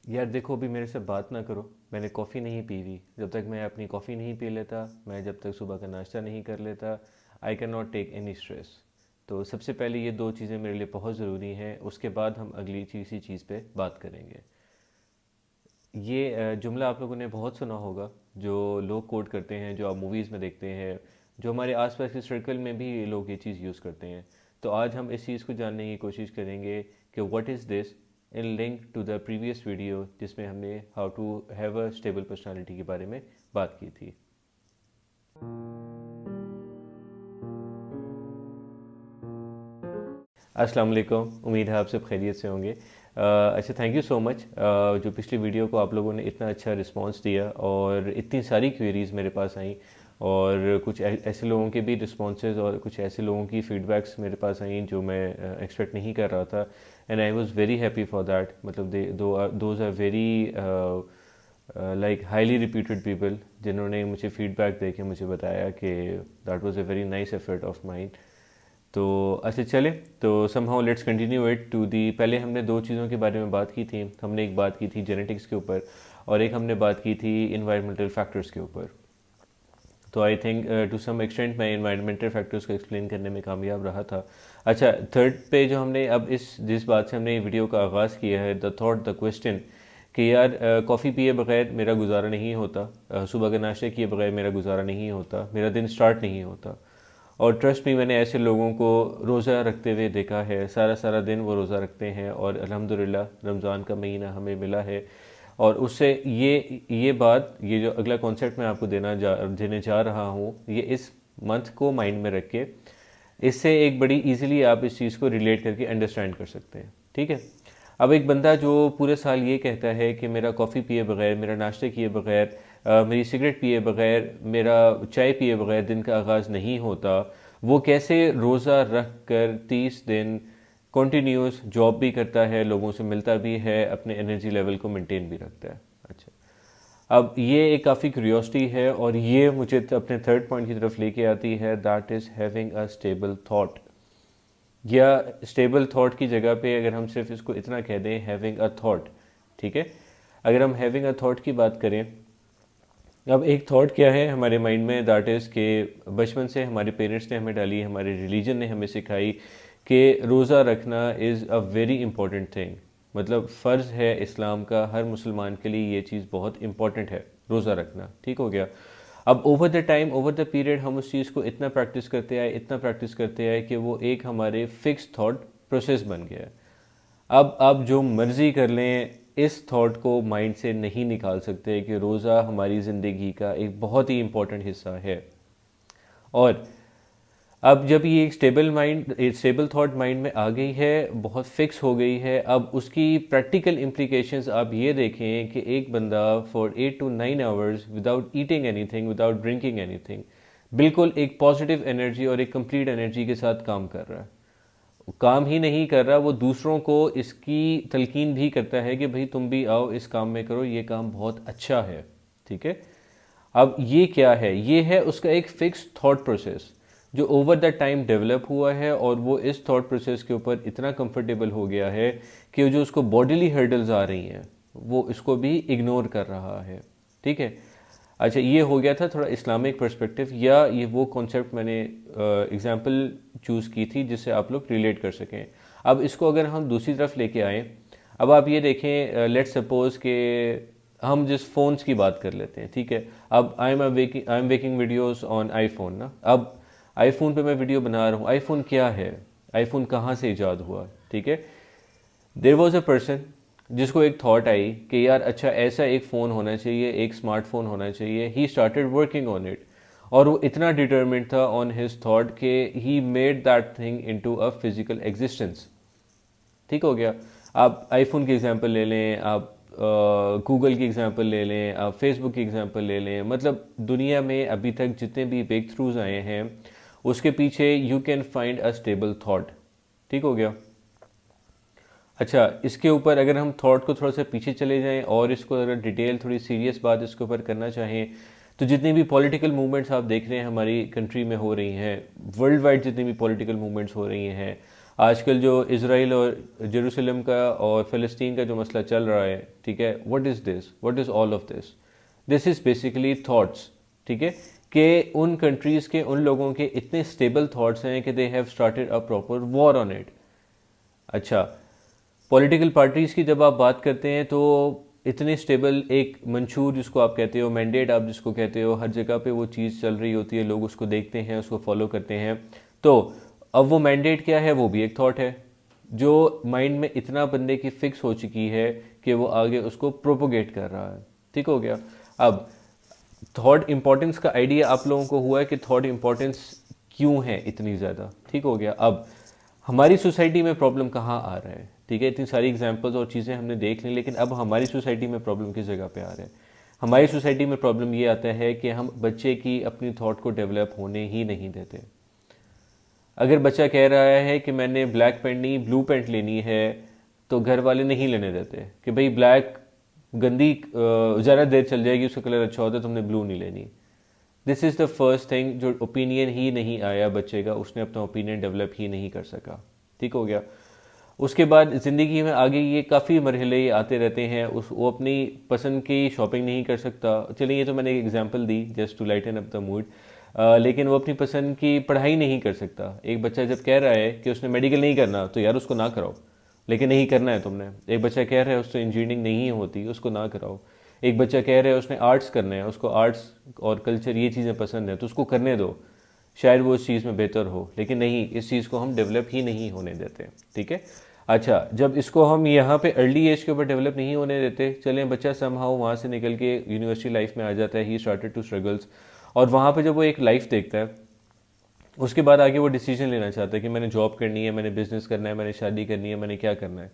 यार देखो, अभी मेरे से बात ना करो। मैंने कॉफ़ी नहीं पी हुई। जब तक मैं अपनी कॉफ़ी नहीं पी लेता, मैं जब तक सुबह का नाश्ता नहीं कर लेता, I can not take any stress. तो सबसे पहले ये दो चीज़ें मेरे लिए बहुत ज़रूरी हैं, उसके बाद हम अगली किसी चीज़ पे बात करेंगे। ये जुमला आप लोगों ने बहुत सुना होगा, जो लोग कोट करते हैं, जो आप मूवीज़ में देखते हैं, जो हमारे आसपास के सर्कल में भी लोग ये चीज़ यूज़ करते हैं। तो आज हम इस चीज़ को जानने की कोशिश करेंगे कि what is this, in link to the previous video जिसमें हमने how to have a stable personality के बारे में बात की थी। अस्सलाम वालेकुम, उम्मीद है आप सब खैरियत से होंगे। अच्छा, थैंक यू सो मच जो पिछली वीडियो को आप लोगों ने इतना अच्छा रिस्पांस दिया और इतनी सारी क्वेरीज़ मेरे पास आई, और कुछ ऐसे लोगों के भी रिस्पॉन्सेज और कुछ ऐसे लोगों की फीडबैक्स मेरे पास आई जो मैं एक्सपेक्ट नहीं कर रहा था। And I was very happy for that. मतलब they those are very like highly reputed people जिन्होंने मुझे फीडबैक दे के मुझे बताया कि that was a very nice effort of mind. तो अच्छा चले, तो somehow let's continue it to the. पहले हमने दो चीज़ों के बारे में बात की थी। हमने एक बात की थी जेनेटिक्स के ऊपर, और एक हमने बात की थी इन्वायरमेंटल फैक्टर्स के ऊपर। तो I think to some extent मैं इन्वायरमेंटल फैक्टर्स को एक्सप्लेन करने में कामयाब रहा था। अच्छा, थर्ड पे जो हमने अब इस जिस बात से हमने वीडियो का आगाज़ किया है, द थॉट द क्वेश्चन, कि यार कॉफ़ी पिए बगैर मेरा गुजारा नहीं होता, सुबह के नाश्ते किए बगैर मेरा गुजारा नहीं होता, मेरा दिन स्टार्ट नहीं होता। और ट्रस्ट मी, मैंने ऐसे लोगों को रोज़ा रखते हुए देखा है। सारा सारा दिन वो रोज़ा रखते हैं, और अल्हम्दुलिल्लाह रमज़ान का महीना हमें मिला है। और उससे ये बात, ये जो अगला कॉन्सेप्ट मैं आपको देने जा रहा हूँ, ये इस मंथ को माइंड में रख के, इससे एक बड़ी इजीली आप इस चीज़ को रिलेट करके अंडरस्टैंड कर सकते हैं। ठीक है। अब एक बंदा जो पूरे साल ये कहता है कि मेरा कॉफ़ी पिए बगैर, मेरा नाश्ते किए बगैर, मेरी सिगरेट पिए बगैर, मेरा चाय पिए बगैर दिन का आगाज़ नहीं होता, वो कैसे रोज़ा रख कर 30 दिन कॉन्टीन्यूस जॉब भी करता है, लोगों से मिलता भी है, अपने एनर्जी लेवल को मेंटेन भी रखता है। अच्छा, अब ये एक काफ़ी क्यूरियोसिटी है, और ये मुझे अपने थर्ड पॉइंट की तरफ लेके आती है, that is having a stable thought. या स्टेबल थॉट की जगह पे अगर हम सिर्फ इसको इतना कह दें, हैविंग अ थॉट। ठीक है। अगर हम हैविंग अ थॉट की बात करें, अब एक थॉट क्या है हमारे माइंड में, दैट इज़ के बचपन से हमारे पेरेंट्स ने हमें डाली, हमारे रिलीजन ने हमें सिखाई कि रोज़ा रखना is a very important thing. मतलब फ़र्ज़ है इस्लाम का, हर मुसलमान के लिए ये चीज़ बहुत इंपॉर्टेंट है, रोज़ा रखना। ठीक हो गया। अब over the time, over the period, हम उस चीज़ को इतना प्रैक्टिस करते आए, इतना प्रैक्टिस करते आए कि वो एक हमारे फिक्स थॉट प्रोसेस बन गया। अब आप जो मर्ज़ी कर लें, इस थॉट को माइंड से नहीं निकाल सकते कि रोज़ा हमारी ज़िंदगी का एक बहुत ही इम्पोर्टेंट हिस्सा है। और अब जब ये एक स्टेबल थॉट माइंड में आ गई है, बहुत फिक्स हो गई है, अब उसकी प्रैक्टिकल इम्प्लीकेशंस आप ये देखें कि एक बंदा for 8 to 9 hours without eating anything, without drinking anything, बिल्कुल एक पॉजिटिव एनर्जी और एक कंप्लीट एनर्जी के साथ काम कर रहा है। काम ही नहीं कर रहा, वो दूसरों को इसकी तलकीन भी करता है कि भाई तुम भी आओ, इस काम में करो, ये काम बहुत अच्छा है। ठीक है। अब ये क्या है, ये है उसका एक फिक्स थॉट प्रोसेस जो ओवर द टाइम डेवलप हुआ है, और वो इस थॉट प्रोसेस के ऊपर इतना कंफर्टेबल हो गया है कि जो उसको बॉडीली हर्डल्स आ रही हैं, वो इसको भी इग्नोर कर रहा है। ठीक है। अच्छा, ये हो गया था थोड़ा इस्लामिक पर्सपेक्टिव, या ये वो कॉन्सेप्ट मैंने एग्जांपल चूज़ की थी जिससे आप लोग रिलेट कर सकें। अब इसको अगर हम दूसरी तरफ लेके आए, अब आप ये देखें, लेट्स सपोज कि हम जिस फ़ोन्स की बात कर लेते हैं। ठीक है। अब I am making videos on iPhone ना। अब आईफोन पे मैं वीडियो बना रहा हूँ। आईफोन क्या है, आईफोन कहाँ से इजाद हुआ। ठीक है। देर वॉज अ पर्सन जिसको एक थॉट आई कि यार अच्छा, ऐसा एक फ़ोन होना चाहिए, एक स्मार्टफोन होना चाहिए। He started working on it, और वो इतना डिटर्मिन्ड था ऑन हिज थॉट कि he made that thing into a physical existence. ठीक हो गया। आप आईफोन की एग्जांपल ले लें, आप गूगल की एग्जांपल ले लें, आप फेसबुक की एग्जांपल ले लें। मतलब दुनिया में अभी तक जितने भी ब्रेक थ्रूज आए हैं, उसके पीछे you can find a stable thought. ठीक हो गया। अच्छा, इसके ऊपर अगर हम थॉट को थोड़ा सा पीछे चले जाएं, और इसको अगर डिटेल थोड़ी सीरियस बात इसके ऊपर करना चाहें, तो जितनी भी पॉलिटिकल मूवमेंट्स आप देख रहे हैं हमारी कंट्री में हो रही हैं, वर्ल्ड वाइड जितनी भी पॉलिटिकल मूवमेंट्स हो रही हैं, आजकल जो इसराइल और जेरूसलम का और फ़लस्तीन का जो मसला चल रहा है, ठीक है, what is this, what is all of this? This is basically thoughts, ठीक है, कि उन कंट्रीज़ के उन लोगों के इतने स्टेबल थॉट्स हैं कि they have started a proper war on it. अच्छा, पॉलिटिकल पार्टीज़ की जब आप बात करते हैं तो इतने स्टेबल एक मंशूर जिसको आप कहते हो, मैंडेट आप जिसको कहते हो, हर जगह पे वो चीज़ चल रही होती है, लोग उसको देखते हैं, उसको फॉलो करते हैं। तो अब वो मैंडेट क्या है, वो भी एक थॉट है जो माइंड में इतना बंदे की फिक्स हो चुकी है कि वो आगे उसको प्रोपोगेट कर रहा है। ठीक हो गया। अब थॉट इम्पोर्टेंस का आइडिया आप लोगों को हुआ है कि थॉट इम्पोर्टेंस क्यों है इतनी ज़्यादा। ठीक हो गया। अब हमारी सोसाइटी में प्रॉब्लम कहाँ आ रहा है, ठीक है, इतनी सारी एग्जांपल्स और चीज़ें हमने देख ली, लेकिन अब हमारी सोसाइटी में प्रॉब्लम किस जगह पे आ रहा है? हमारी सोसाइटी में प्रॉब्लम ये आता है कि हम बच्चे की अपनी थॉट को डेवलप होने ही नहीं देते। अगर बच्चा कह रहा है कि मैंने ब्लैक पेंट नहीं ब्लू पेंट लेनी है, तो घर वाले नहीं लेने देते कि भाई ब्लैक गंदी ज़्यादा देर चल जाएगी, उसका कलर अच्छा होता है, तुमने ब्लू नहीं लेनी। This is the first thing, जो ओपिनियन ही नहीं आया बच्चे का, उसने अपना ओपिनियन डेवलप ही नहीं कर सका। ठीक हो गया। उसके बाद ज़िंदगी में आगे ये काफ़ी मरहले ये आते रहते हैं, वो अपनी पसंद की शॉपिंग नहीं कर सकता। चलिए, ये तो मैंने एक एग्जांपल दी just to lighten up the mood. लेकिन वो अपनी पसंद की पढ़ाई नहीं कर सकता। एक बच्चा जब कह रहा है कि उसने मेडिकल नहीं करना, तो यार उसको ना कराओ, लेकिन नहीं करना है तुमने। एक बच्चा कह रहा है उससे इंजीनियरिंग नहीं होती, उसको ना कराओ। एक बच्चा कह रहा है उसने आर्ट्स करना है, उसको आर्ट्स और कल्चर ये चीज़ें पसंद है, तो उसको करने दो, शायद वो उस चीज़ में बेहतर हो। लेकिन नहीं, इस चीज़ को हम डेवलप ही नहीं होने देते। ठीक है। अच्छा, जब इसको हम यहाँ पे अर्ली एज के ऊपर डेवलप नहीं होने देते, चलें बच्चा समहाउ वहाँ से निकल के यूनिवर्सिटी लाइफ में आ जाता है, ही स्टार्टेड टू स्ट्रगल्स, और वहाँ पे जब वो एक लाइफ देखता है, उसके बाद आगे वो डिसीजन लेना चाहता है कि मैंने जॉब करनी है, मैंने बिजनेस करना है, मैंने शादी करनी है, मैंने क्या करना है।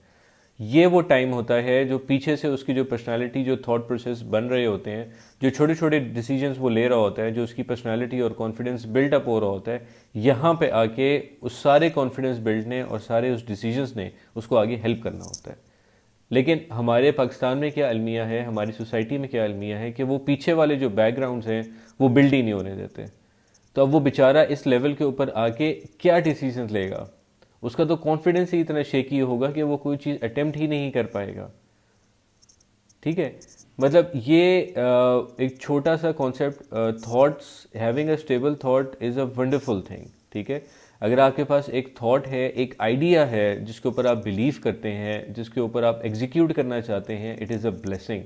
ये वो टाइम होता है जो पीछे से उसकी जो पर्सनालिटी, जो थॉट प्रोसेस बन रहे होते हैं, जो छोटे छोटे डिसीजंस वो ले रहा होता है, जो उसकी पर्सनालिटी और कॉन्फिडेंस बिल्डअप हो रहा होता है, यहाँ पे आके उस सारे कॉन्फिडेंस बिल्ड ने और सारे उस डिसीजंस ने उसको आगे हेल्प करना होता है। लेकिन हमारे पाकिस्तान में क्या अलमिया है, हमारी सोसाइटी में क्या अलमिया है कि वो पीछे वाले जो बैकग्राउंड्स हैं वो बिल्ड ही नहीं होने देते। तो अब वो बेचारा इस लेवल के ऊपर आके क्या डिसीजन लेगा? उसका तो कॉन्फिडेंस ही इतना शेकी होगा कि वो कोई चीज़ अटेम्प्ट ही नहीं कर पाएगा। ठीक है। मतलब ये एक छोटा सा concept, thoughts, having a stable thought is a wonderful thing. ठीक है। अगर आपके पास एक थॉट है, एक आइडिया है जिसके ऊपर आप बिलीव करते हैं, जिसके ऊपर आप एग्जीक्यूट करना चाहते हैं, इट इज़ अ ब्लेसिंग।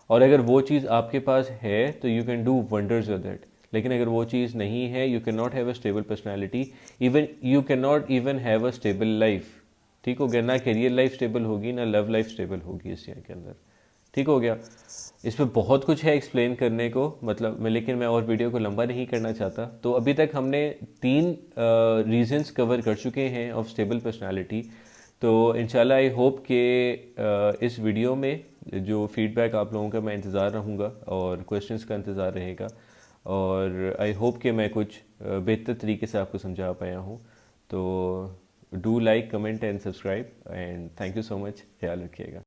और अगर वो चीज़ आपके पास है तो you can do wonders with it. लेकिन अगर वो चीज़ नहीं है, you can not have a stable personality, even you can not even have a stable life. ठीक हो गया। ना करियर लाइफ स्टेबल होगी, ना लव लाइफ स्टेबल होगी इस ईयर के अंदर। ठीक हो गया। इस पर बहुत कुछ है एक्सप्लेन करने को, मतलब मैं, लेकिन मैं और वीडियो को लंबा नहीं करना चाहता। तो अभी तक हमने 3 रीजंस कवर कर चुके हैं ऑफ स्टेबल पर्सनालिटी। तो इंशाल्लाह आई होप कि इस वीडियो में जो फीडबैक आप लोगों का मैं इंतज़ार रहूँगा और क्वेश्चंस का इंतज़ार रहेगा, और आई होप कि मैं कुछ बेहतर तरीके से आपको समझा पाया हूँ। तो do like, comment and subscribe, and thank you so much. ख्याल रखिएगा।